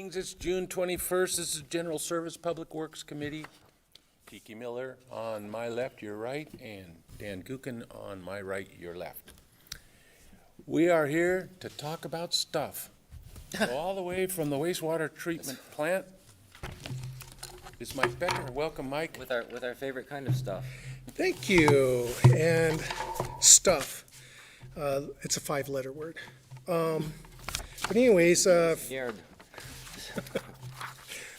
Greetings, it's June 21st. This is General Service Public Works Committee. Kiki Miller on my left, your right, and Dan Gookin on my right, your left. We are here to talk about stuff. So all the way from the wastewater treatment plant is Mike Becker. Welcome, Mike. With our favorite kind of stuff. Thank you. And stuff. It's a 5-letter word. But anyways, Scared.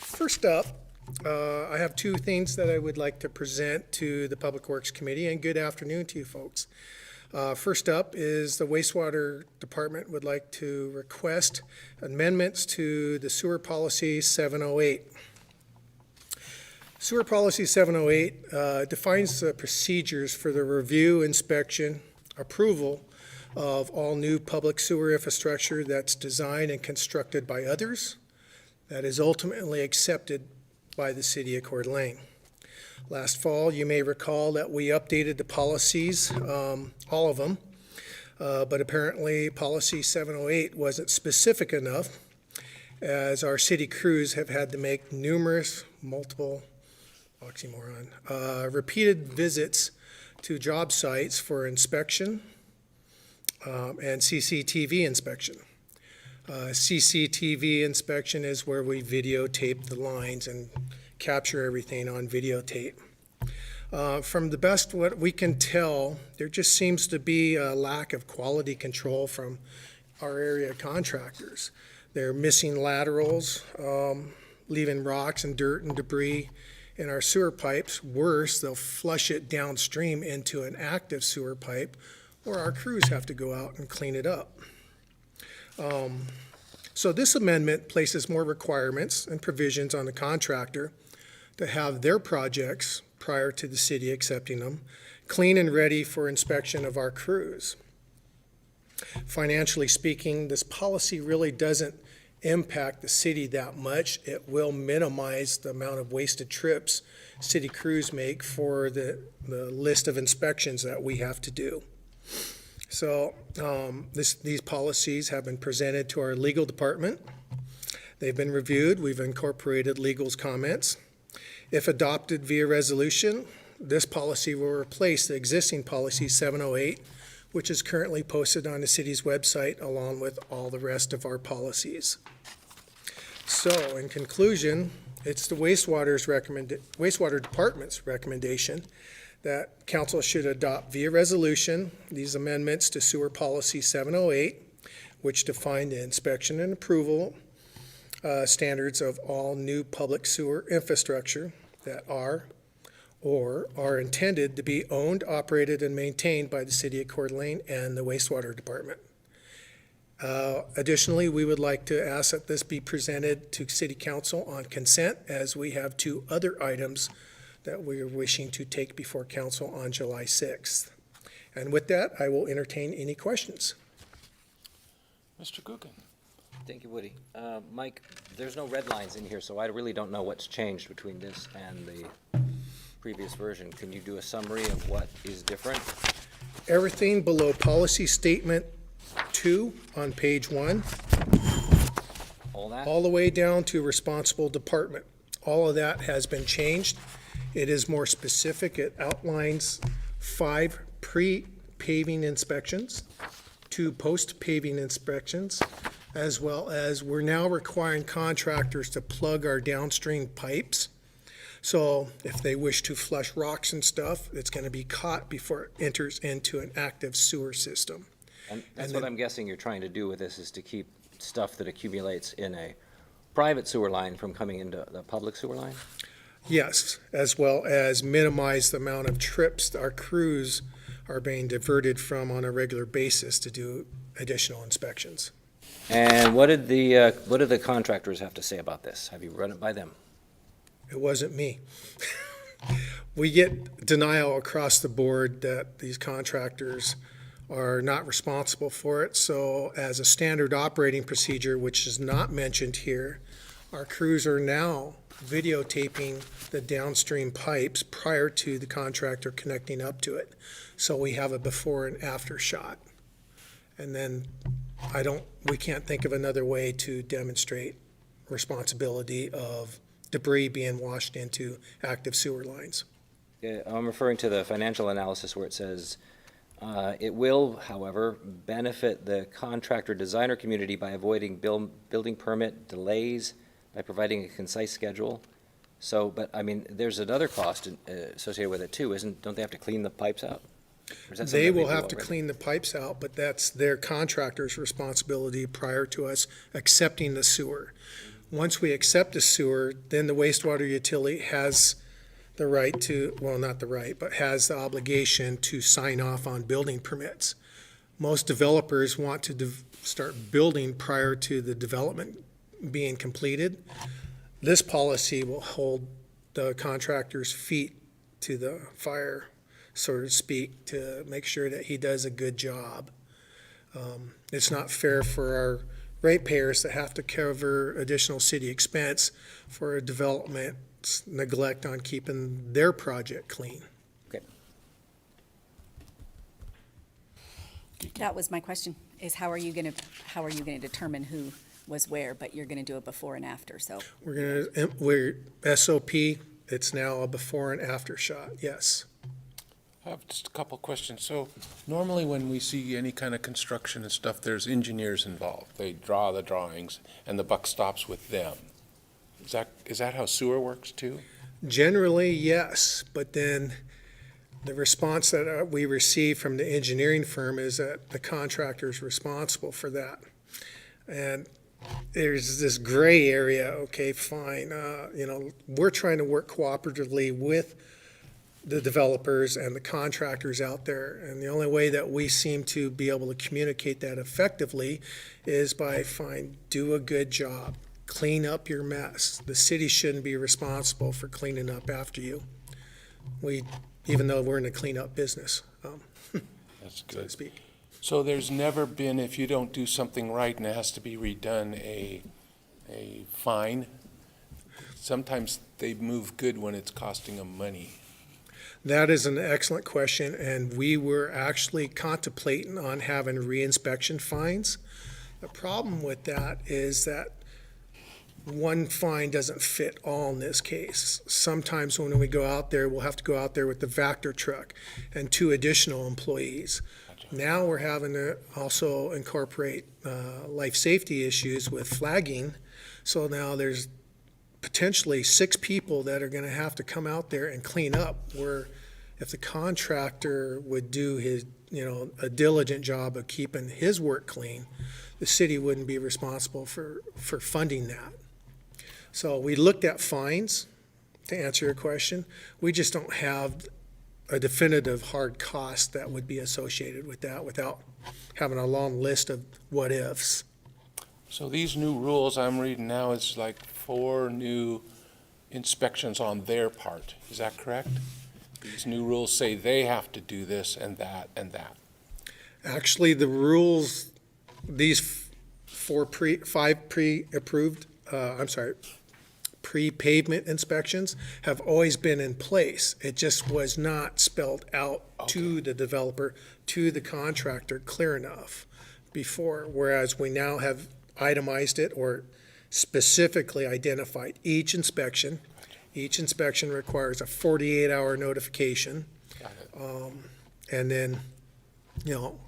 first up, I have two things that I would like to present to the Public Works Committee, and good afternoon to you folks. First up is the wastewater department would like to request amendments to the sewer policy 708. Sewer policy 708 defines the procedures for the review, inspection, approval of all new public sewer infrastructure that's designed and constructed by others, that is ultimately accepted by the city of Coeur d'Alene. Last fall, you may recall that we updated the policies, all of them, but apparently policy 708 wasn't specific enough, as our city crews have had to make multiple repeated visits to job sites for inspection and CCTV inspection. CCTV inspection is where we videotape the lines and capture everything on videotape. From the best what we can tell, there just seems to be a lack of quality control from our area contractors. They're missing laterals, leaving rocks and dirt and debris in our sewer pipes. Worse, they'll flush it downstream into an active sewer pipe, or our crews have to go out and clean it up. So this amendment places more requirements and provisions on the contractor to have their projects, prior to the city accepting them, clean and ready for inspection of our crews. Financially speaking, this policy really doesn't impact the city that much. It will minimize the amount of wasted trips city crews make for the list of inspections that we have to do. So these policies have been presented to our legal department. They've been reviewed. We've incorporated legal's comments. If adopted via resolution, this policy will replace the existing policy 708, which is currently posted on the city's website along with all the rest of our policies. So in conclusion, it's the wastewater department's recommendation that council should adopt via resolution these amendments to sewer policy 708, which define the inspection and approval standards of all new public sewer infrastructure that are or are intended to be owned, operated, and maintained by the city of Coeur d'Alene and the wastewater department. Additionally, we would like to ask that this be presented to city council on consent, as we have two other items that we are wishing to take before council on July 6th. And with that, I will entertain any questions. Mr. Gookin. Thank you, Woody. Mike, there's no red lines in here, so I really don't know what's changed between this and the previous version. Can you do a summary of what is different? Everything below policy statement 2 on page 1, All that? all the way down to responsible department. All of that has been changed. It is more specific. It outlines 5 pre-paving inspections, 2 post-paving inspections, as well as we're now requiring contractors to plug our downstream pipes. So if they wish to flush rocks and stuff, it's going to be caught before it enters into an active sewer system. And that's what I'm guessing you're trying to do with this, is to keep stuff that accumulates in a private sewer line from coming into the public sewer line? Yes, as well as minimize the amount of trips our crews are being diverted from on a regular basis to do additional inspections. And what did the contractors have to say about this? Have you run it by them? It wasn't me. We get denial across the board that these contractors are not responsible for it. So as a standard operating procedure, which is not mentioned here, our crews are now videotaping the downstream pipes prior to the contractor connecting up to it. So we have a before and after shot. And then we can't think of another way to demonstrate responsibility of debris being washed into active sewer lines. Yeah, I'm referring to the financial analysis where it says, it will, however, benefit the contractor designer community by avoiding building permit delays, by providing a concise schedule. So, but, I mean, there's another cost associated with it too, don't they have to clean the pipes out? Or is that something They will do have to already? clean the pipes out, but that's their contractor's responsibility prior to us accepting the sewer. Once we accept the sewer, then the wastewater utility has the right to, well, not the right, but has the obligation to sign off on building permits. Most developers want to start building prior to the development being completed. This policy will hold the contractor's feet to the fire, so to speak, to make sure that he does a good job. It's not fair for our ratepayers that have to cover additional city expense for a development's neglect on keeping their project clean. That was my question, is how are you gonna determine who was where, but you're gonna do it before and after, so. We're SOP, it's now a before and after shot, yes. I have just a couple questions. So normally when we see any kind of construction and stuff, there's engineers involved. They draw the drawings and the buck stops with them. Is that how sewer works too? Generally, yes, but then the response that we receive from the engineering firm is that the contractor is responsible for that. And there's this gray area, okay, fine, we're trying to work cooperatively with the developers and the contractors out there. And the only way that we seem to be able to communicate that effectively is by, fine, do a good job. Clean up your mess. The city shouldn't be responsible for cleaning up after you. Even though we're in the cleanup business, That's so to good. speak. So there's never been, if you don't do something right and it has to be redone, a fine? Sometimes they move good when it's costing them money. That is an excellent question, and we were actually contemplating on having reinspection fines. The problem with that is that one fine doesn't fit all in this case. Sometimes when we go out there, we'll have to go out there with the Vector truck and 2 additional employees. Now we're having to also incorporate life safety issues with flagging. So now there's potentially 6 people that are gonna have to come out there and clean up, where if the contractor would do his, a diligent job of keeping his work clean, the city wouldn't be responsible for funding that. So we looked at fines, to answer your question. We just don't have a definitive hard cost that would be associated with that without having a long list of what ifs. So these new rules I'm reading now is like 4 new inspections on their part. Is that correct? These new rules say they have to do this and that and that. Actually, the rules, these 5 pre-approved, pre-pavement inspections have always been in place. It just was not spelled out to the developer, to the contractor clear enough before, whereas we now have itemized it or specifically identified each inspection. Each inspection requires a 48-hour notification. Got it. And then,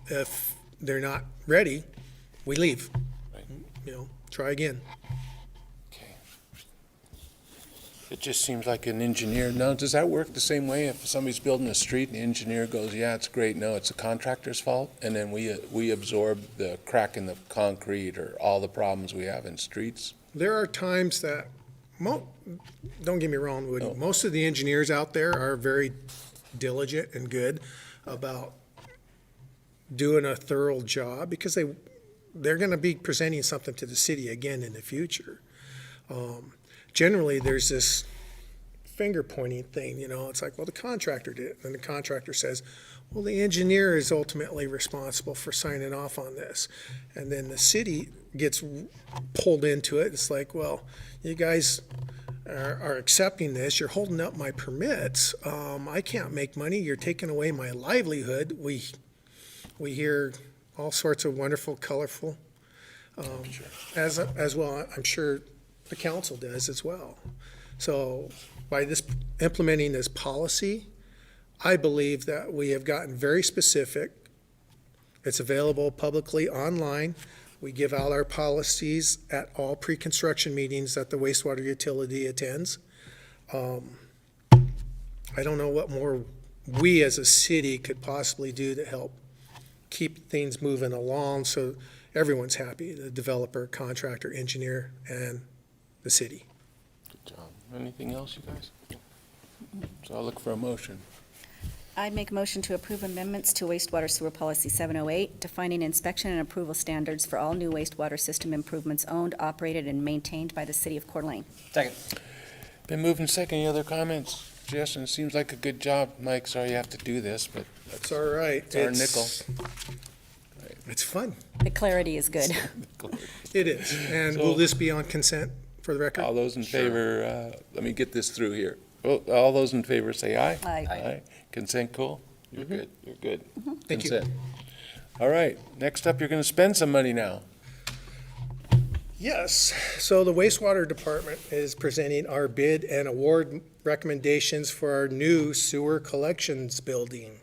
if they're not ready, we leave. Right. Try again. Okay. It just seems like an engineer. Now, does that work the same way if somebody's building a street and the engineer goes, yeah, it's great, no, it's the contractor's fault? And then we absorb the crack in the concrete or all the problems we have in streets? There are times that, don't get me wrong, Woody, No. most of the engineers out there are very diligent and good about doing a thorough job because they're going to be presenting something to the city again in the future. Generally, there's this finger pointing thing, it's like, well, the contractor did it. And the contractor says, well, the engineer is ultimately responsible for signing off on this. And then the city gets pulled into it. It's like, well, you guys are accepting this. You're holding up my permits. I can't make money. You're taking away my livelihood. We hear all sorts of wonderful, colorful, as well. I'm sure the council does as well. So by implementing this policy, I believe that we have gotten very specific. It's available publicly online. We give out our policies at all pre-construction meetings that the wastewater utility attends. I don't know what more we as a city could possibly do to help keep things moving along so everyone's happy, the developer, contractor, engineer, and the city. Good job. Anything else, you guys? So I'll look for a motion. I'd make a motion to approve amendments to wastewater sewer policy 708, defining inspection and approval standards for all new wastewater system improvements owned, operated, and maintained by the city of Coeur d'Alene. Second. Been moved and second. Any other comments? Suggestions? It seems like a good job, Mike. Sorry you have to do this, but It's all right. it's our nickel. It's fun. The clarity is good. It is. And will this be on consent for the record? All those in favor, let me get this through here. All those in favor say aye. Aye. Consent, cool? You're good, you're good. Thank you. Consent. All right, next up, you're gonna spend some money now. Yes. So the wastewater department is presenting our bid and award recommendations for our new sewer collections building.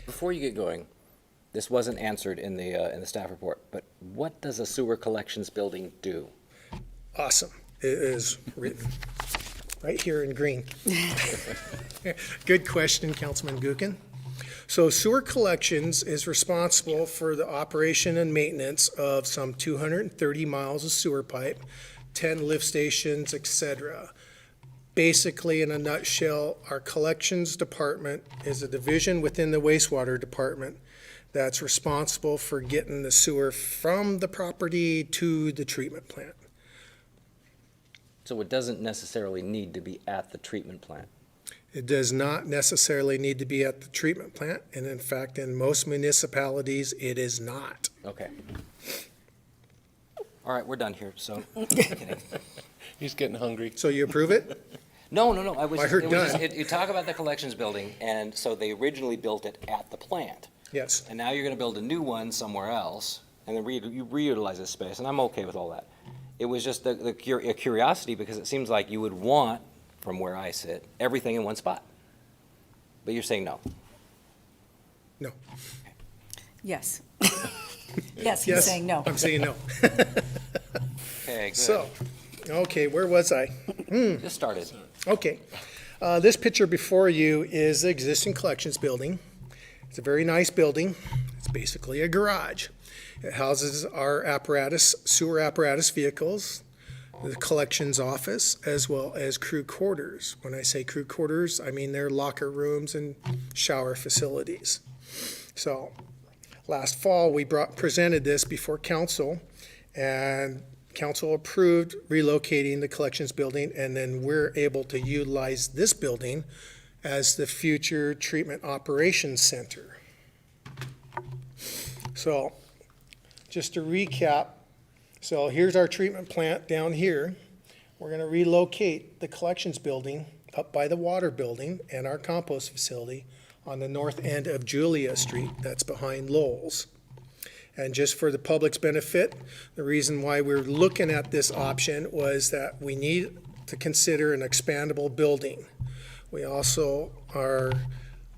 Before you get going, this wasn't answered in the staff report, but what does a sewer collections building do? Awesome. It is written right here in green. Good question, Councilman Gookin. So sewer collections is responsible for the operation and maintenance of some 230 miles of sewer pipe, 10 lift stations, etc. Basically, in a nutshell, our collections department is a division within the wastewater department that's responsible for getting the sewer from the property to the treatment plant. So it doesn't necessarily need to be at the treatment plant. It does not necessarily need to be at the treatment plant, and in fact, in most municipalities, it is not. Okay. All right, we're done here, so. Kidding. He's getting hungry. So you approve it? No. I heard done. You talk about the collections building, and so they originally built it at the plant. Yes. And now you're gonna build a new one somewhere else, and then you reutilize this space, and I'm okay with all that. It was just a curiosity, because it seems like you would want, from where I sit, everything in one spot. But you're saying no. No. Yes. Yes, he's Yes, saying no. I'm saying no. Okay, good. So, okay, where was I? Just started. Okay. This picture before you is the existing collections building. It's a very nice building. It's basically a garage. It houses our apparatus, sewer apparatus vehicles, the collections office, as well as crew quarters. When I say crew quarters, I mean their locker rooms and shower facilities. So, last fall, we presented this before council, and council approved relocating the collections building, and then we're able to utilize this building as the future treatment operations center. So, just to recap, so here's our treatment plant down here. We're gonna relocate the collections building up by the water building and our compost facility on the north end of Julia Street, that's behind Lowell's. And just for the public's benefit, the reason why we're looking at this option was that we need to consider an expandable building. We also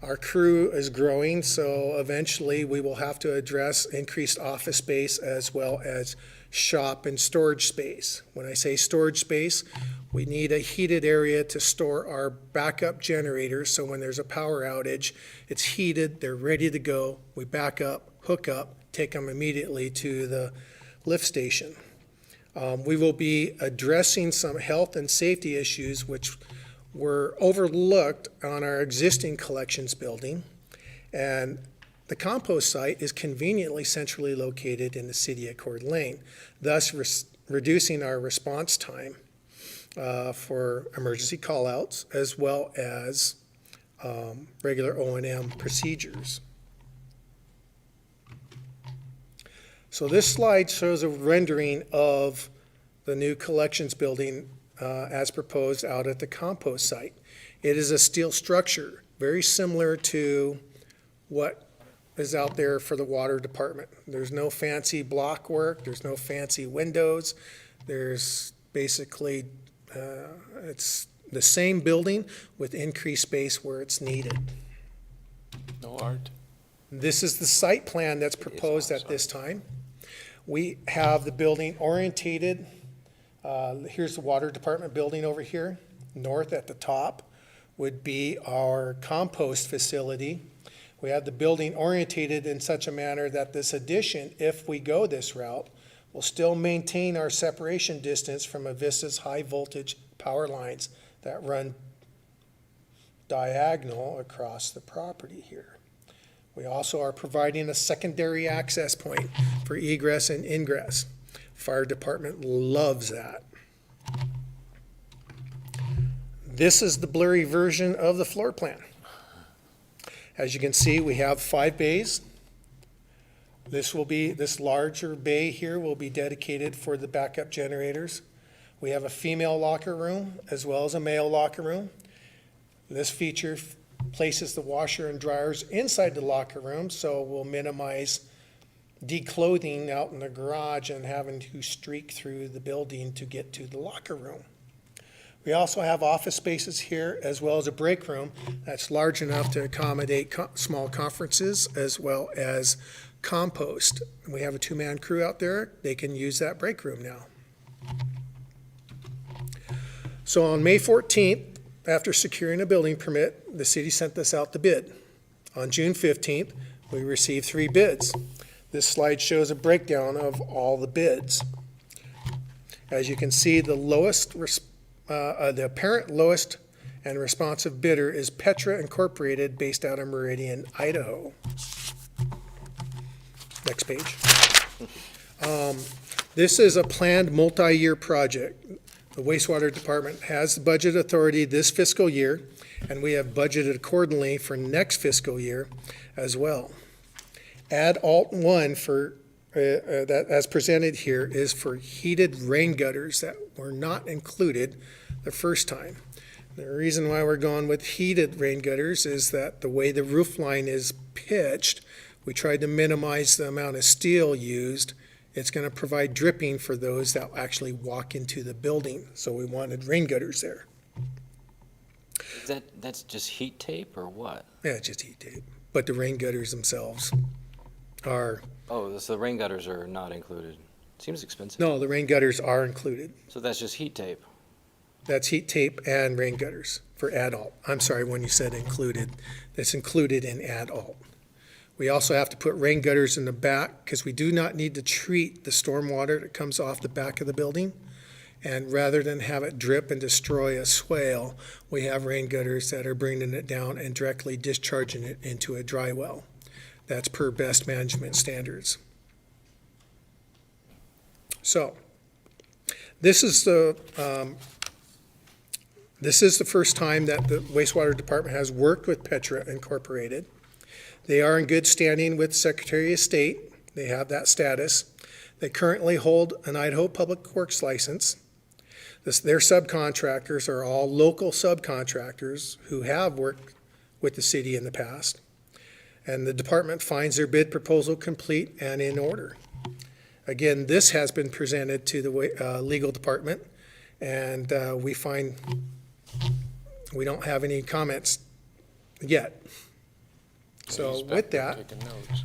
our crew is growing, so eventually we will have to address increased office space as well as shop and storage space. When I say storage space, we need a heated area to store our backup generators, so when there's a power outage, it's heated, they're ready to go, we back up, hook up, take them immediately to the lift station. We will be addressing some health and safety issues which were overlooked on our existing collections building, and the compost site is conveniently centrally located in the city of Coeur d'Alene, thus reducing our response time for emergency callouts as well as regular O&M procedures. So this slide shows a rendering of the new collections building as proposed out at the compost site. It is a steel structure, very similar to what is out there for the water department. There's no fancy block work, there's no fancy windows. There's basically, it's the same building with increased space where it's needed. No art? This is the site plan that's proposed at this time. We have the building orientated. Here's the water department building over here. North at the top would be our compost facility. We have the building orientated in such a manner that this addition, if we go this route, will still maintain our separation distance from Avista's high voltage power lines that run diagonal across the property here. We also are providing a secondary access point for egress and ingress. Fire department loves that. This is the blurry version of the floor plan. As you can see, we have 5 bays. This larger bay here will be dedicated for the backup generators. We have a female locker room as well as a male locker room. This feature places the washer and dryers inside the locker room, so we'll minimize declothing out in the garage and having to streak through the building to get to the locker room. We also have office spaces here as well as a break room that's large enough to accommodate small conferences as well as compost. We have a 2-man crew out there. They can use that break room now. So on May 14th, after securing a building permit, the city sent this out to bid. On June 15th, we received 3 bids. This slide shows a breakdown of all the bids. As you can see, the apparent lowest and responsive bidder is Petra Incorporated, based out of Meridian, Idaho. Next page. This is a planned multi-year project. The wastewater department has the budget authority this fiscal year, and we have budgeted accordingly for next fiscal year as well. Add Alt 1 for that, as presented here, is for heated rain gutters that were not included the first time. The reason why we're going with heated rain gutters is that the way the roof line is pitched, we tried to minimize the amount of steel used. It's going to provide dripping for those that actually walk into the building, so we wanted rain gutters there. That's just heat tape or what? Yeah, it's just heat tape, but the rain gutters themselves are, Oh, so the rain gutters are not included. Seems expensive. no, the rain gutters are included. So that's just heat tape. That's heat tape and rain gutters for adult. I'm sorry, when you said included, that's included in adult. We also have to put rain gutters in the back because we do not need to treat the stormwater that comes off the back of the building. And rather than have it drip and destroy a swale, we have rain gutters that are bringing it down and directly discharging it into a dry well. That's per best management standards. So, this is the first time that the wastewater department has worked with Petra Incorporated. They are in good standing with Secretary of State. They have that status. They currently hold an Idaho Public Works license. Their subcontractors are all local subcontractors who have worked with the city in the past. And the department finds their bid proposal complete and in order. Again, this has been presented to the legal department, and we find we don't have any comments yet. So with that, Taking notes.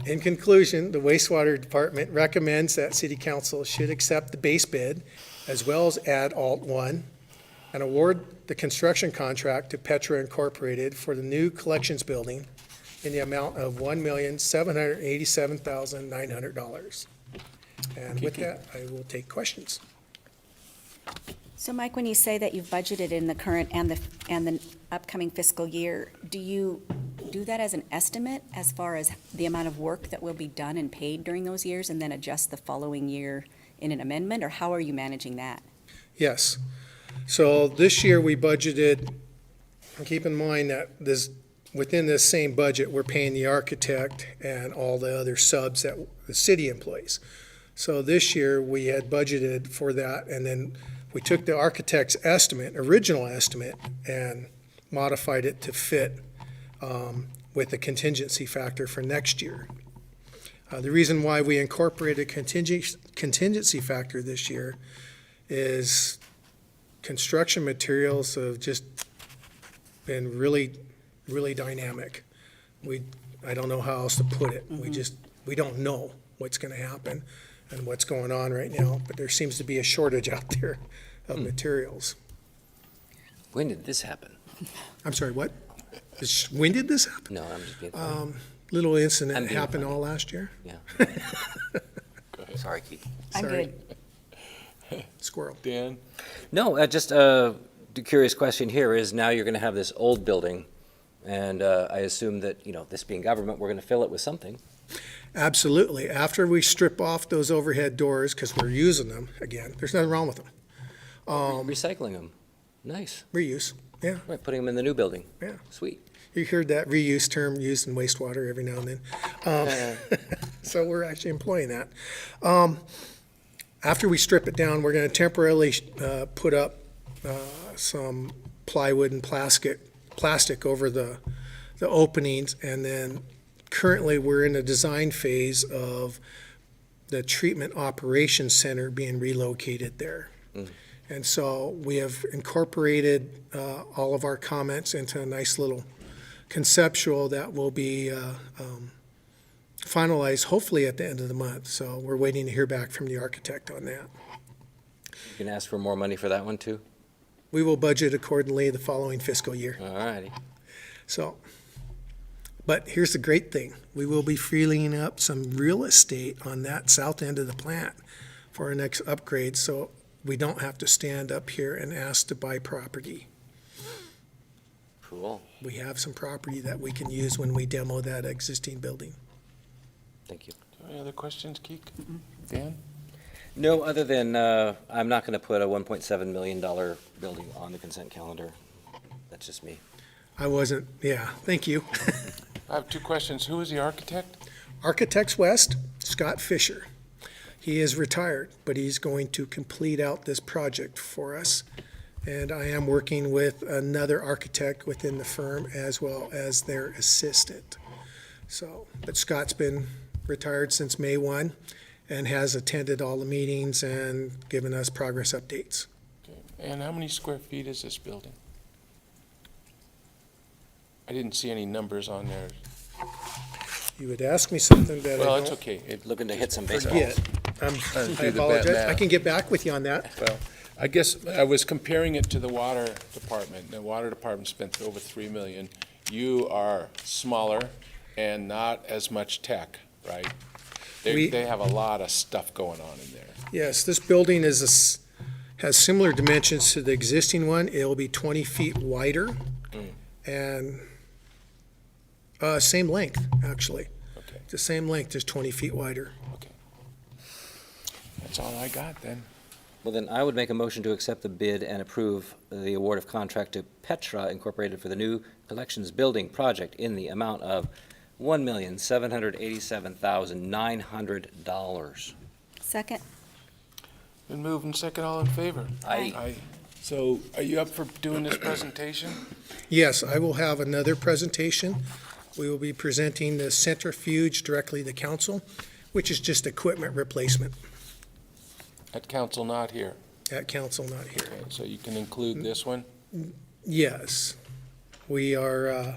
in conclusion, the wastewater department recommends that city council should accept the base bid as well as add Alt 1 and award the construction contract to Petra Incorporated for the new collections building in the amount of $1,787,900. And with that, I will take questions. So Mike, when you say that you've budgeted in the current and the upcoming fiscal year, do you do that as an estimate as far as the amount of work that will be done and paid during those years and then adjust the following year in an amendment, or how are you managing that? Yes. So this year we budgeted, keep in mind that within this same budget, we're paying the architect and all the other subs that the city employs. So this year we had budgeted for that, and then we took the architect's original estimate, and modified it to fit with a contingency factor for next year. The reason why we incorporated contingency factor this year is construction materials have just been really, really dynamic. I don't know how else to put it. We don't know what's gonna happen and what's going on right now, but there seems to be a shortage out there of materials. When did this happen? I'm sorry, what? When did this happen? No, I'm just being, Little I'm incident being happened funny. all last year. yeah. Sorry, Keith. I'm Sorry. good. Squirrel. Dan? No, just the curious question here is now you're going to have this old building, and I assume that, this being government, we're going to fill it with something. Absolutely. After we strip off those overhead doors, because we're using them again, there's nothing wrong with them. Recycling them. Nice. Reuse, yeah, Right, putting them in the new building. yeah. Sweet. You heard that reuse term used in wastewater every now and then. So we're actually employing that. After we strip it down, we're gonna temporarily put up some plywood and plastic over the openings, and then currently we're in the design phase of the treatment operations center being relocated there. And so we have incorporated all of our comments into a nice little conceptual that will be finalized hopefully at the end of the month. So we're waiting to hear back from the architect on that. You can ask for more money for that one, too? We will budget accordingly the following fiscal year. All righty. So, but here's the great thing. We will be freeing up some real estate on that south end of the plant for our next upgrade, so we don't have to stand up here and ask to buy property. Cool. We have some property that we can use when we demo that existing building. Thank you. Any other questions, Keek? Dan? No, other than I'm not going to put a $1.7 million building on the consent calendar. That's just me. Thank you. I have two questions. Who is the architect? Architects West, Scott Fisher. He is retired, but he's going to complete out this project for us. And I am working with another architect within the firm as well as their assistant. So, but Scott's been retired since May 1 and has attended all the meetings and given us progress updates. Okay. And how many square feet is this building? I didn't see any numbers on there. You would ask me something that Well, I it's don't okay. Looking to hit some baseballs. forget. Trying to I do the apologize. math. I can get back with you on that. Well, I guess I was comparing it to the water department. The water department spent over 3 million. You are smaller and not as much tech, right? We- They have a lot of stuff going on in there. Yes, this building has similar dimensions to the existing one. It'll be 20 feet wider and same length, actually. Okay, The same length, just 20 feet wider. okay. That's all I got then. Well, then I would make a motion to accept the bid and approve the award of contract to Petra Incorporated for the new collections building project in the amount of $1,787,900. Second? Been moved and second, all in favor? Aye. So are you up for doing this presentation? Yes, I will have another presentation. We will be presenting the centrifuge directly to council, which is just equipment replacement At council not here. at council, not here. Okay, so you can include this one? Yes, we are,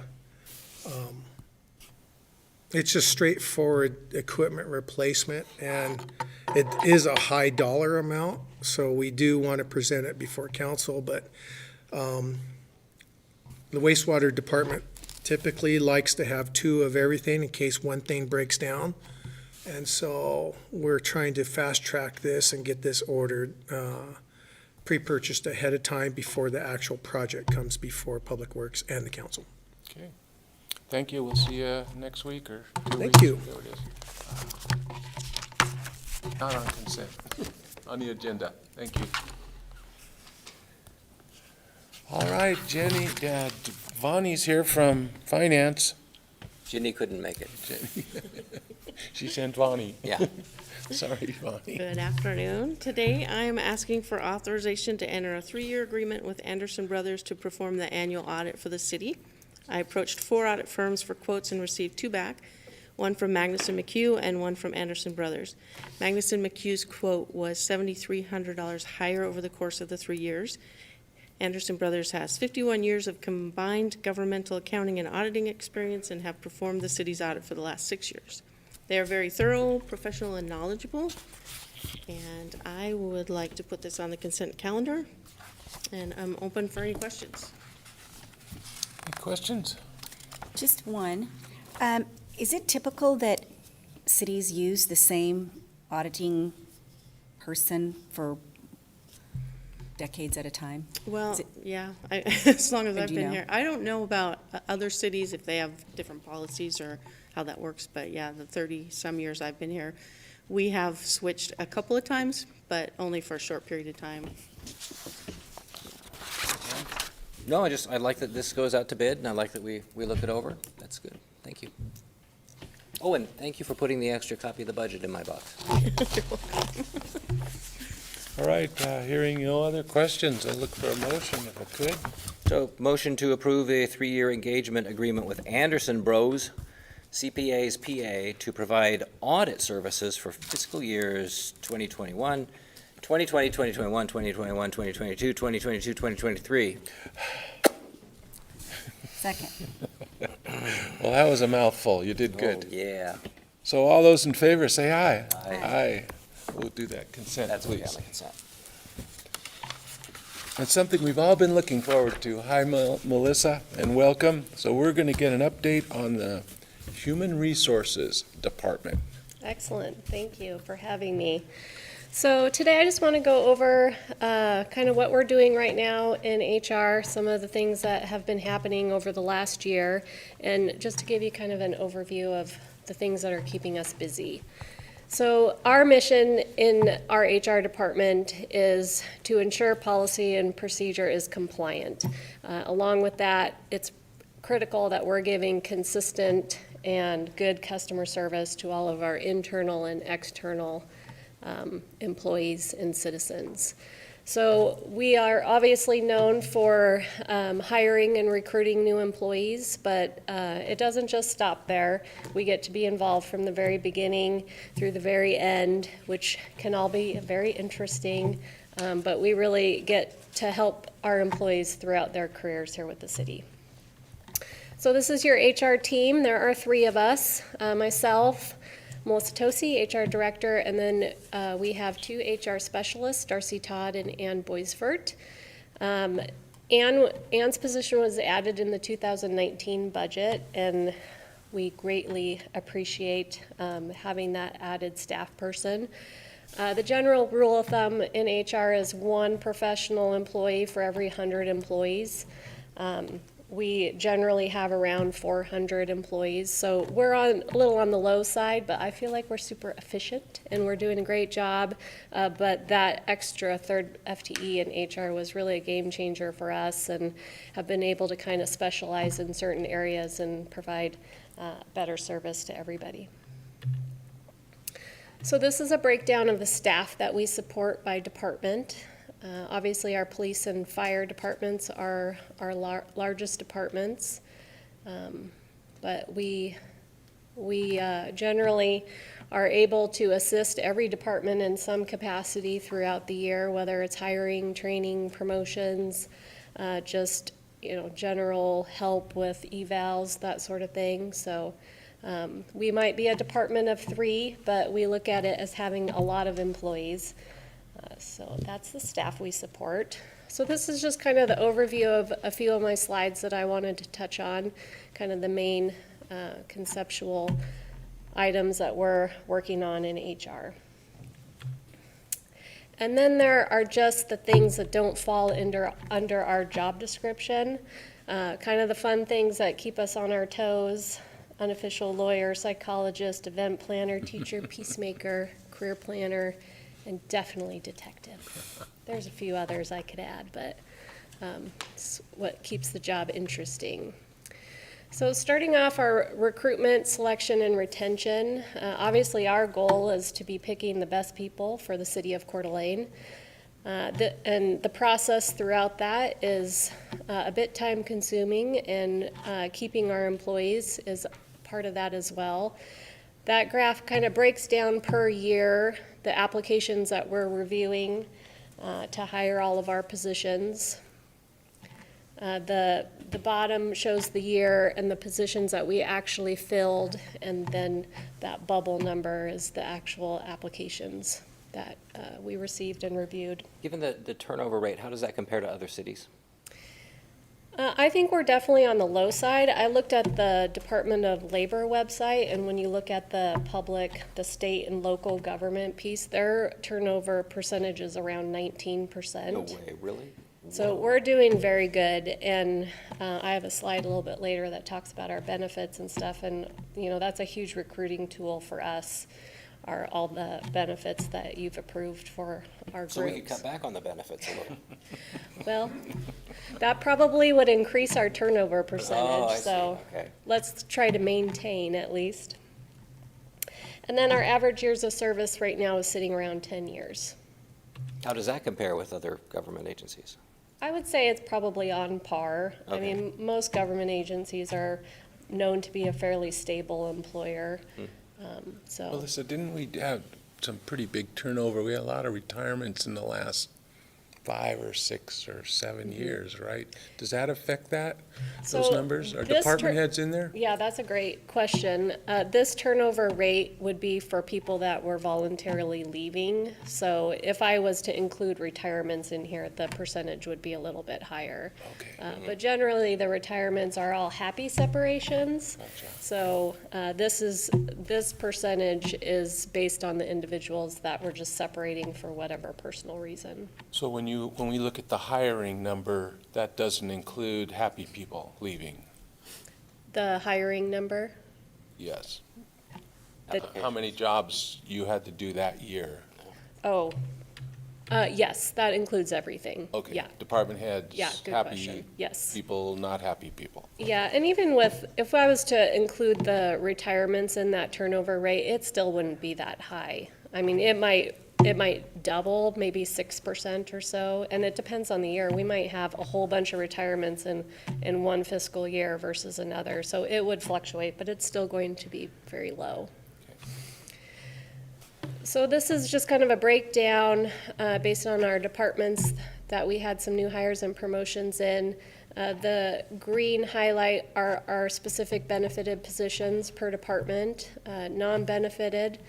it's just straightforward equipment replacement, and it is a high dollar amount, so we do want to present it before council, but the wastewater department typically likes to have two of everything in case one thing breaks down. And so we're trying to fast track this and get this ordered, pre-purchased ahead of time before the actual project comes before Public Works and the council. Okay. Thank you. We'll see you next week or 2 weeks. Thank you. whatever it is. Not on consent, on the agenda. Thank you. All right, Jenny, Vonnie's here from Finance. Ginny couldn't make it. She sent Vonnie. Yeah. Sorry, Vonnie. Good afternoon. Today, I am asking for authorization to enter a 3-year agreement with Anderson Brothers to perform the annual audit for the city. I approached 4 audit firms for quotes and received 2 back, one from Magnuson McHugh and one from Anderson Brothers. Magnuson McHugh's quote was $7,300 higher over the course of the 3 years. Anderson Brothers has 51 years of combined governmental accounting and auditing experience and have performed the city's audit for the last 6 years. They are very thorough, professional, and knowledgeable, and I would like to put this on the consent calendar, and I'm open for any questions. Any questions? Just one. Is it typical that cities use the same auditing person for decades at a time? Well, Is it- yeah, as long as Or I've do you been know? here. I don't know about other cities, if they have different policies or how that works, but yeah, the 30-some years I've been here, we have switched a couple of times, but only for a short period of time. No, I like that this goes out to bid, and I like that we look it over. That's good. Thank you. Oh, and thank you for putting the extra copy of the budget in my box. All right, hearing no other questions, I'll look for a motion if I could. So, motion to approve a 3-year engagement agreement with Anderson Bros. CPAs PA to provide audit services for fiscal years 2021, 2020, 2021, 2021, 2022, 2022, 2023. Second. Well, that was a mouthful. You did good. Oh, yeah. So all those in favor, say aye. Aye. Aye. We'll do that consent, That's what we please. have on consent. It's something we've all been looking forward to. Hi, Melissa, and welcome. So we're going to get an update on the Human Resources Department. Excellent, thank you for having me. So today I just want to go over kind of what we're doing right now in HR, some of the things that have been happening over the last year, and just to give you kind of an overview of the things that are keeping us busy. So our mission in our HR department is to ensure policy and procedure is compliant. Along with that, it's critical that we're giving consistent and good customer service to all of our internal and external employees and citizens. So we are obviously known for hiring and recruiting new employees, but it doesn't just stop there. We get to be involved from the very beginning through the very end, which can all be very interesting, but we really get to help our employees throughout their careers here with the city. So this is your HR team. There are 3 of us, myself, Melissa Tosi, HR Director, and then we have 2 HR specialists, Darcy Todd and Ann Boisvert. Ann's position was added in the 2019 budget, and we greatly appreciate having that added staff person. The general rule of thumb in HR is 1 professional employee for every 100 employees. We generally have around 400 employees, so we're a little on the low side, but I feel like we're super efficient and we're doing a great job. But that extra 3rd FTE in HR was really a game changer for us, and have been able to kind of specialize in certain areas and provide better service to everybody. So this is a breakdown of the staff that we support by department. Obviously, our police and fire departments are our largest departments, but we generally are able to assist every department in some capacity throughout the year, whether it's hiring, training, promotions, just general help with evals, that sort of thing. So we might be a department of 3, but we look at it as having a lot of employees. So that's the staff we support. So this is just kind of the overview of a few of my slides that I wanted to touch on, kind of the main conceptual items that we're working on in HR. And then there are just the things that don't fall under our job description, kind of the fun things that keep us on our toes: unofficial lawyer, psychologist, event planner, teacher, peacemaker, career planner, and definitely detective. There's a few others I could add, but it's what keeps the job interesting. So starting off, our recruitment, selection, and retention. Obviously, our goal is to be picking the best people for the city of Coeur d'Alene. And the process throughout that is a bit time-consuming, and keeping our employees is part of that as well. That graph kind of breaks down per year the applications that we're reviewing to hire all of our positions. The bottom shows the year and the positions that we actually filled, and then that bubble number is the actual applications that we received and reviewed. Given the turnover rate, how does that compare to other cities? I think we're definitely on the low side. I looked at the Department of Labor website, and when you look at the state and local government piece, their turnover percentage is around 19%. No way, really? So we're doing very good, and I have a slide a little bit later that talks about our benefits and stuff, and, that's a huge recruiting tool for us, are all the benefits that you've approved for our groups. So we could cut back on the benefits a little. Well, that probably would increase our turnover percentage, Oh, I see. so Okay. let's try to maintain at least. And then our average years of service right now is sitting around 10 years. How does that compare with other government agencies? I would say it's probably on par. I Okay. mean, most government agencies are known to be a fairly stable employer. So, Melissa, didn't we have some pretty big turnover? We had a lot of retirements in the last 5 or 6 or 7 years, right? Does that affect those So numbers? Are this department heads in there? yeah, that's a great question. This turnover rate would be for people that were voluntarily leaving. So if I was to include retirements in here, the percentage would be a little bit higher. Okay. But generally, the retirements are all happy separations. So this percentage is based on the individuals that were just separating for whatever personal reason. So when we look at the hiring number, that doesn't include happy people leaving? The hiring number, Yes. The- How many jobs you had to do that year? oh, yes, that includes everything. Okay. Yeah, Department heads? Yeah, good happy question. Yes. people, not happy people? yeah, and even if I was to include the retirements in that turnover rate, it still wouldn't be that high. I mean, it might double, maybe 6% or so, and it depends on the year. We might have a whole bunch of retirements in one fiscal year versus another, so it would fluctuate, but it's still going to be very low. So this is just kind of a breakdown based on our departments that we had some new hires and promotions in. The green highlight are our specific benefited positions per department. Non-benefited,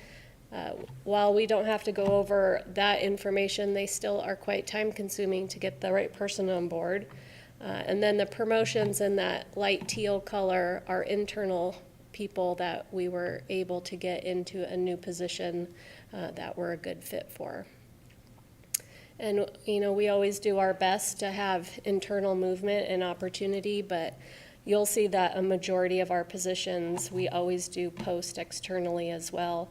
while we don't have to go over that information, they still are quite time-consuming to get the right person on board. And then the promotions in that light teal color are internal people that we were able to get into a new position that we're a good fit for. And, we always do our best to have internal movement and opportunity, but you'll see that a majority of our positions, we always do post externally as well,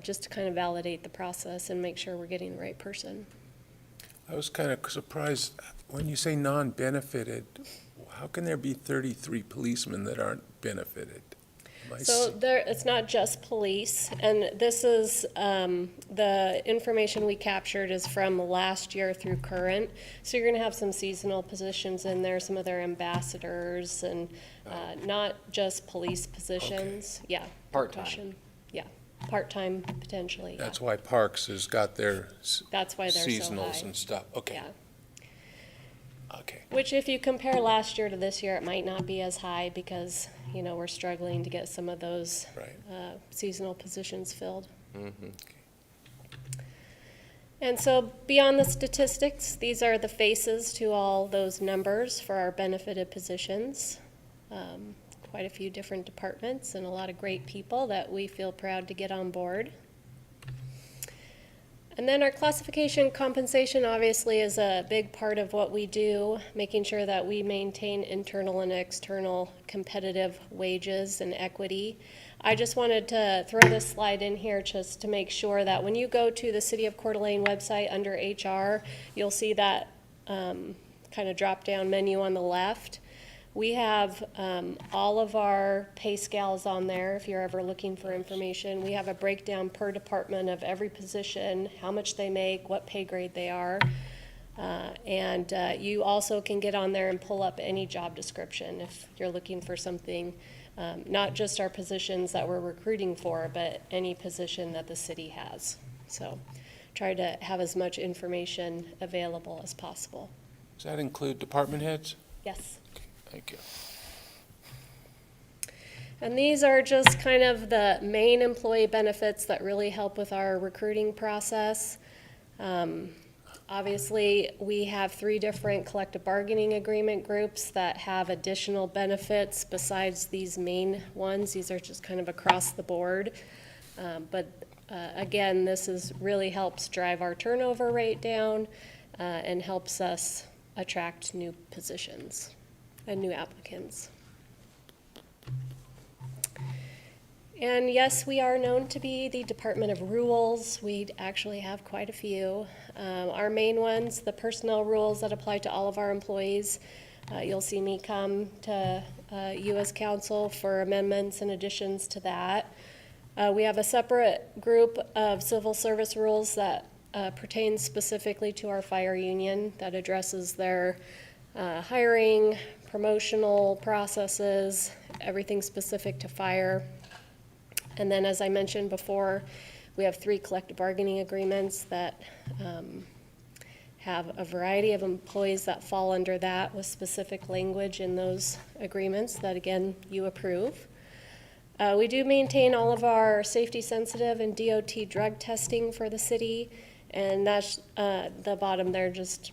just to kind of validate the process and make sure we're getting the right person. I was kind of surprised, when you say non-benefited, how can there be 33 policemen that aren't benefited? Am I So it's not just police, and this is, the information we captured is from last year through current. So you're gonna have some seasonal positions in there, some of their ambassadors, and not just police positions. Yeah. good Part-time. question. Yeah, part-time potentially, yeah. That's why Parks has got their That's why they're so seasonals high. and stuff. Okay, Yeah. okay. Which if you compare last year to this year, it might not be as high because, we're struggling to get some of those Right. seasonal positions filled. And so beyond the statistics, these are the faces to all those numbers for our benefited positions. Quite a few different departments and a lot of great people that we feel proud to get on board. And then our classification compensation obviously is a big part of what we do, making sure that we maintain internal and external competitive wages and equity. I just wanted to throw this slide in here just to make sure that when you go to the City of Coeur d'Alene website under HR, you'll see that kind of drop-down menu on the left. We have all of our pay scales on there if you're ever looking for information. We have a breakdown per department of every position, how much they make, what pay grade they are. And you also can get on there and pull up any job description if you're looking for something, not just our positions that we're recruiting for, but any position that the city has. So try to have as much information available as possible. Does that include department heads? Yes. Thank you. And these are just kind of the main employee benefits that really help with our recruiting process. Obviously, we have 3 different collective bargaining agreement groups that have additional benefits besides these main ones. These are just kind of across the board. Again, really helps drive our turnover rate down and helps us attract new positions and new applicants. And yes, we are known to be the Department of Rules. We actually have quite a few. Our main ones, the personnel rules that apply to all of our employees. You'll see me come to you as council for amendments and additions to that. We have a separate group of civil service rules that pertain specifically to our fire union that addresses their hiring, promotional processes, everything specific to fire. And then, as I mentioned before, we have 3 collective bargaining agreements that have a variety of employees that fall under that with specific language in those agreements that, again, you approve. We do maintain all of our safety-sensitive and DOT drug testing for the city, and that's the bottom there just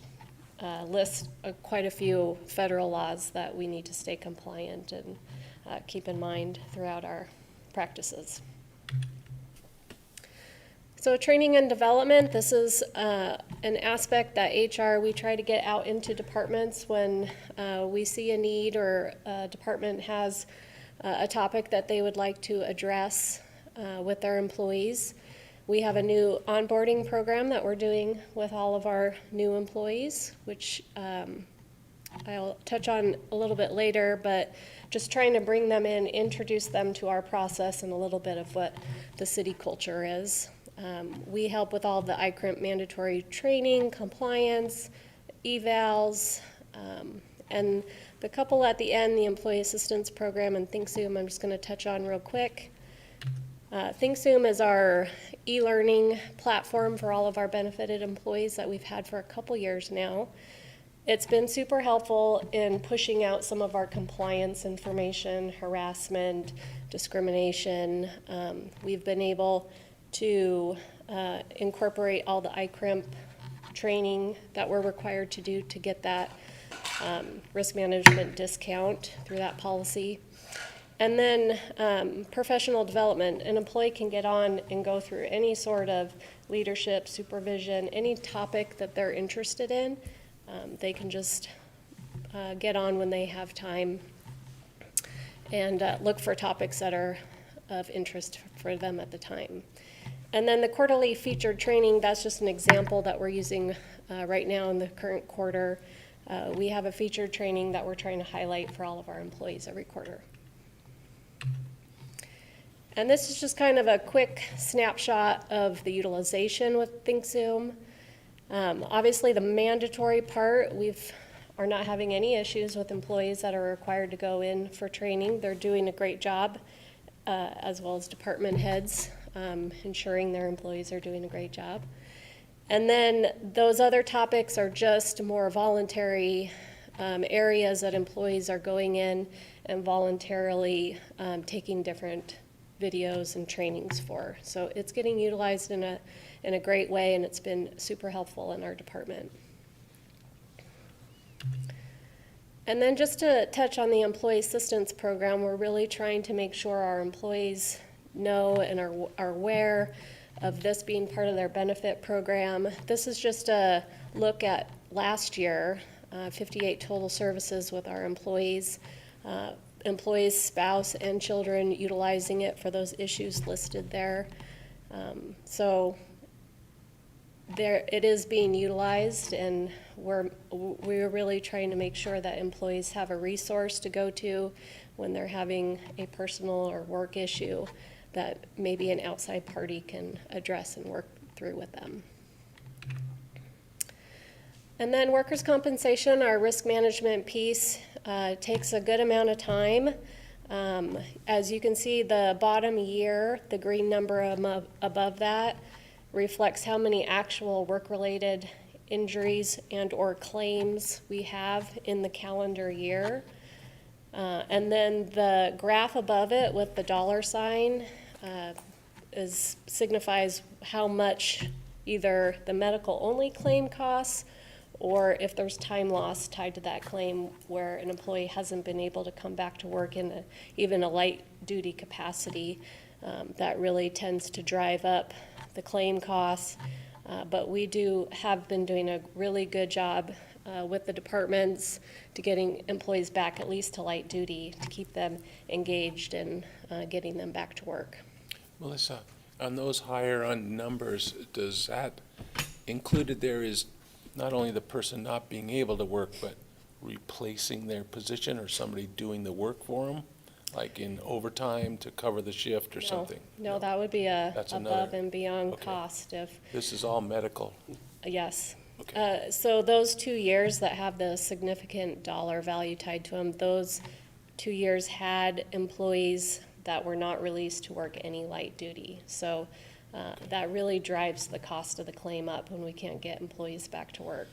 lists quite a few federal laws that we need to stay compliant and keep in mind throughout our practices. So training and development, this is an aspect that HR, we try to get out into departments when we see a need or a department has a topic that they would like to address with their employees. We have a new onboarding program that we're doing with all of our new employees, which I'll touch on a little bit later, but just trying to bring them in, introduce them to our process and a little bit of what the city culture is. We help with all the ICRIMP mandatory training, compliance, evals, and the couple at the end, the Employee Assistance Program and ThinkZoom, I'm just going to touch on real quick. ThinkZoom is our e-learning platform for all of our benefited employees that we've had for a couple years now. It's been super helpful in pushing out some of our compliance information, harassment, discrimination. We've been able to incorporate all the ICRIMP training that we're required to do to get that risk management discount through that policy. And then professional development. An employee can get on and go through any sort of leadership, supervision, any topic that they're interested in. They can just get on when they have time and look for topics that are of interest for them at the time. And then the quarterly featured training, that's just an example that we're using right now in the current quarter. We have a featured training that we're trying to highlight for all of our employees every quarter. And this is just kind of a quick snapshot of the utilization with ThinkZoom. Obviously, the mandatory part, are not having any issues with employees that are required to go in for training. They're doing a great job, as well as department heads, ensuring their employees are doing a great job. And then those other topics are just more voluntary areas that employees are going in and voluntarily taking different videos and trainings for. So it's getting utilized in a great way, and it's been super helpful in our department. And then just to touch on the Employee Assistance Program, we're really trying to make sure our employees know and are aware of this being part of their benefit program. This is just a look at last year, 58 total services with our employees. Employees, spouse, and children utilizing it for those issues listed there. So it is being utilized, and we're really trying to make sure that employees have a resource to go to when they're having a personal or work issue that maybe an outside party can address and work through with them. And then workers' compensation, our risk management piece, takes a good amount of time. As you can see, the bottom year, the green number above that, reflects how many actual work-related injuries and/or claims we have in the calendar year. And then the graph above it with the dollar sign signifies how much either the medical-only claim costs, or if there's time loss tied to that claim where an employee hasn't been able to come back to work in even a light-duty capacity. That really tends to drive up the claim costs. But we have been doing a really good job with the departments to getting employees back at least to light duty, to keep them engaged and getting them back to work. Melissa, on those higher on numbers, does that included there is not only the person not being able to work, but replacing their position or somebody doing the work for them, like in overtime to cover the shift or something? No, that would be a That's above another- and beyond okay. cost if, This is all medical. yes. Okay. So those 2 years that have the significant dollar value tied to them, those 2 years had employees that were not released to work any light duty. So that really drives the cost of the claim up when we can't get employees back to work.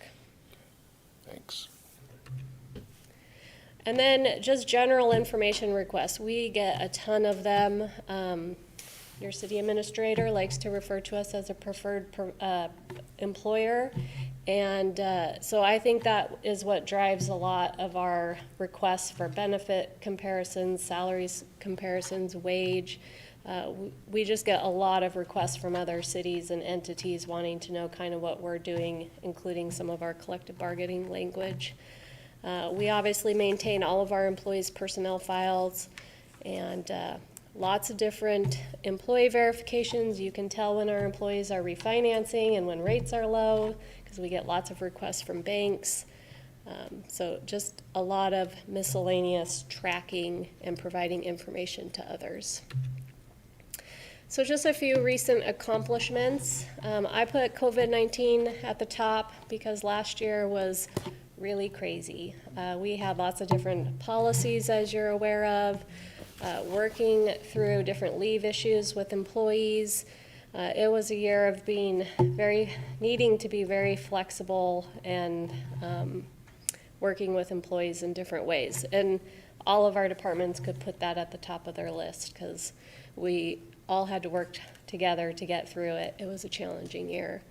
Thanks. And then just general information requests. We get a ton of them. Your city administrator likes to refer to us as a preferred employer. And so I think that is what drives a lot of our requests for benefit comparisons, salaries comparisons, wage. We just get a lot of requests from other cities and entities wanting to know kind of what we're doing, including some of our collective bargaining language. We obviously maintain all of our employees' personnel files and lots of different employee verifications. You can tell when our employees are refinancing and when rates are low, because we get lots of requests from banks. So just a lot of miscellaneous tracking and providing information to others. So just a few recent accomplishments. I put COVID-19 at the top because last year was really crazy. We had lots of different policies, as you're aware of, working through different leave issues with employees. It was a year of needing to be very flexible and working with employees in different ways. And all of our departments could put that at the top of their list because we all had to work together to get through it. It was a challenging year.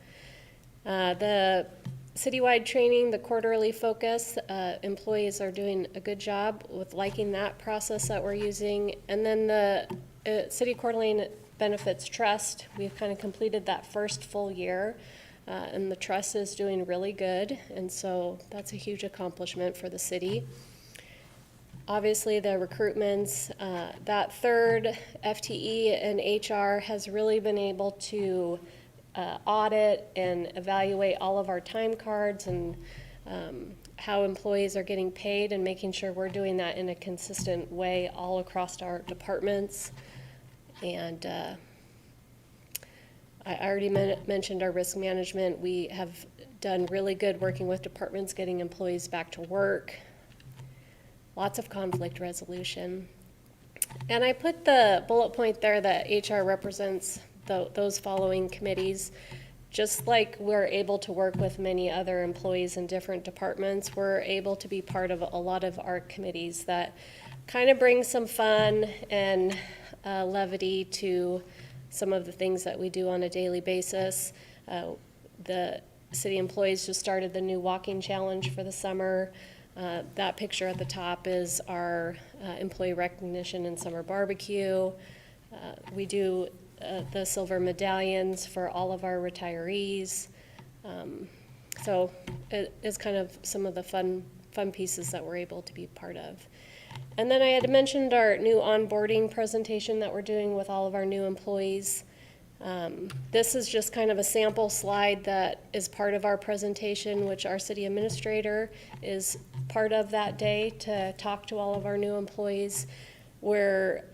The citywide training, the quarterly focus, employees are doing a good job with liking that process that we're using. And then the City Coeur d'Alene Benefits Trust, we've kind of completed that first full year, and the trust is doing really good. And so that's a huge accomplishment for the city. Obviously, the recruitments, that third FTE and HR has really been able to audit and evaluate all of our time cards and how employees are getting paid and making sure we're doing that in a consistent way all across our departments. And I already mentioned our risk management. We have done really good working with departments, getting employees back to work. Lots of conflict resolution. And I put the bullet point there that HR represents those following committees. Just like we're able to work with many other employees in different departments, we're able to be part of a lot of our committees that kind of bring some fun and levity to some of the things that we do on a daily basis. The city employees just started the new walking challenge for the summer. That picture at the top is our employee recognition and summer barbecue. We do the silver medallions for all of our retirees. So it is kind of some of the fun pieces that we're able to be part of. And then I had mentioned our new onboarding presentation that we're doing with all of our new employees. This is just kind of a sample slide that is part of our presentation, which our city administrator is part of that day to talk to all of our new employees. We're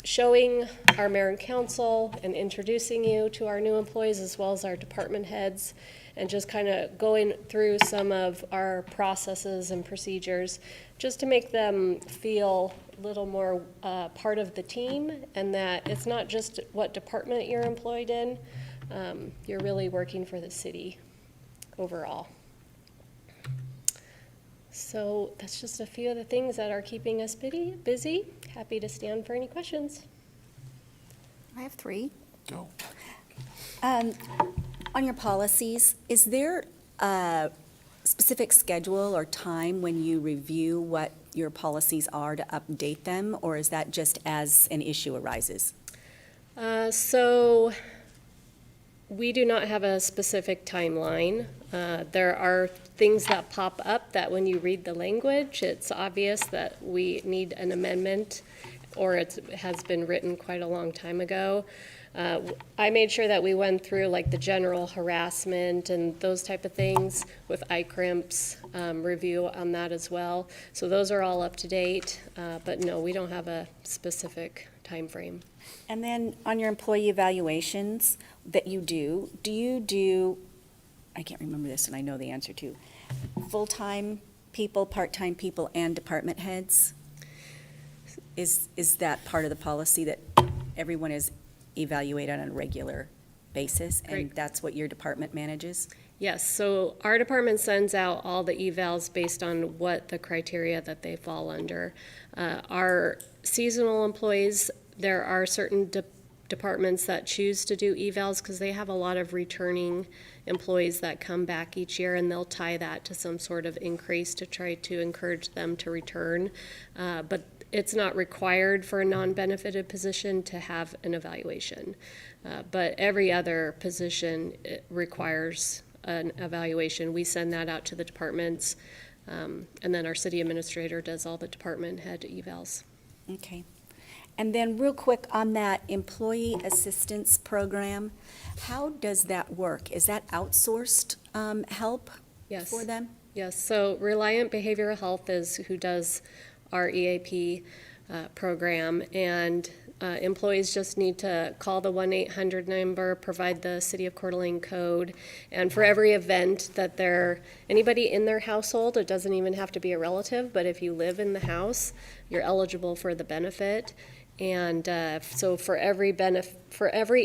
showing our mayor and council and introducing you to our new employees as well as our department heads. and just kind of going through some of our processes and procedures, just to make them feel a little more part of the team, and that it's not just what department you're employed in, you're really working for the city overall. So that's just a few of the things that are keeping us busy. Happy to stand for any questions. I have three. Go. On your policies, is there a specific schedule or time when you review what your policies are to update them, or is that just as an issue arises? So we do not have a specific timeline. There are things that pop up that when you read the language, it's obvious that we need an amendment, or it has been written quite a long time ago. I made sure that we went through like the general harassment and those type of things with ICRIMP's review on that as well. So those are all up to date, but no, we don't have a specific time frame. And then on your employee evaluations that you do, I can't remember this and I know the answer to, full-time people, part-time people, and department heads? Is that part of the policy that everyone is evaluated on a regular basis? And Great. that's what your department manages? Yes, so our department sends out all the evals based on what the criteria that they fall under. Our seasonal employees, there are certain departments that choose to do evals because they have a lot of returning employees that come back each year, and they'll tie that to some sort of increase to try to encourage them to return. But it's not required for a non-benefited position to have an evaluation. But every other position requires an evaluation. We send that out to the departments, and then our city administrator does all the department head evals. Okay. And then real quick on that employee assistance program, how does that work? Is that outsourced help Yes. for them? Yes, so Reliant Behavioral Health is who does our EAP program, and employees just need to call the 1-800 number, provide the City of Coeur d'Alene code, and for every event that anybody in their household, it doesn't even have to be a relative, but if you live in the house, you're eligible for the benefit. And so for every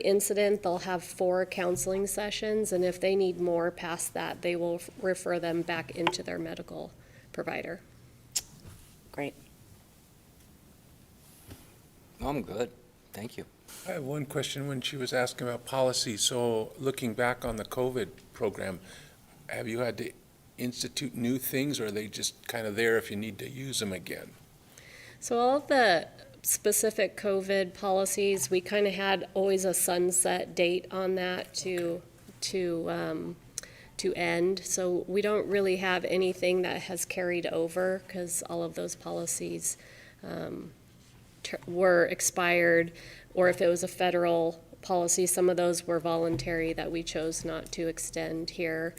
incident, they'll have 4 counseling sessions, and if they need more past that, they will refer them back into their medical provider. Great. I'm good, thank you. I have one question when she was asking about policy. So looking back on the COVID program, have you had to institute new things, or are they just kind of there if you need to use them again? So all of the specific COVID policies, we kind of had always a sunset date on that to end. So we don't really have anything that has carried over because all of those policies were expired, or if it was a federal policy, some of those were voluntary that we chose not to extend here.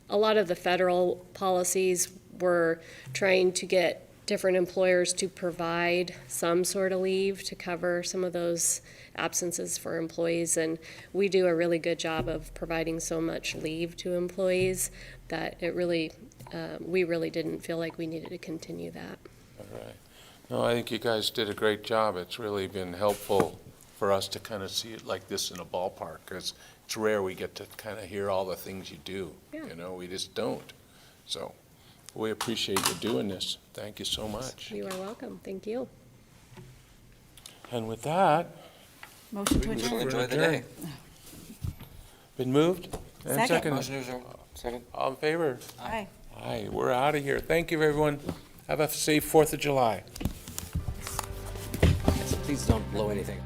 A lot of the federal policies were trying to get different employers to provide some sort of leave to cover some of those absences for employees, and we do a really good job of providing so much leave to employees that it really, we really didn't feel like we needed to continue that. All right. No, I think you guys did a great job. It's really been helpful for us to kind of see it like this in a ballpark, because it's rare we get to kind of hear all the things you do. Yeah. You know, we just don't. So we appreciate you doing this. Thank you so much. You are welcome. Thank you. And with that, Motion to we adjourn. can Enjoy the adjourn. day. Been moved? And Second. seconded. Motion to adjourn. Second. All in favor? Aye. Aye, we're out of here. Thank you, everyone. Have a safe 4th of July. Please don't blow anything.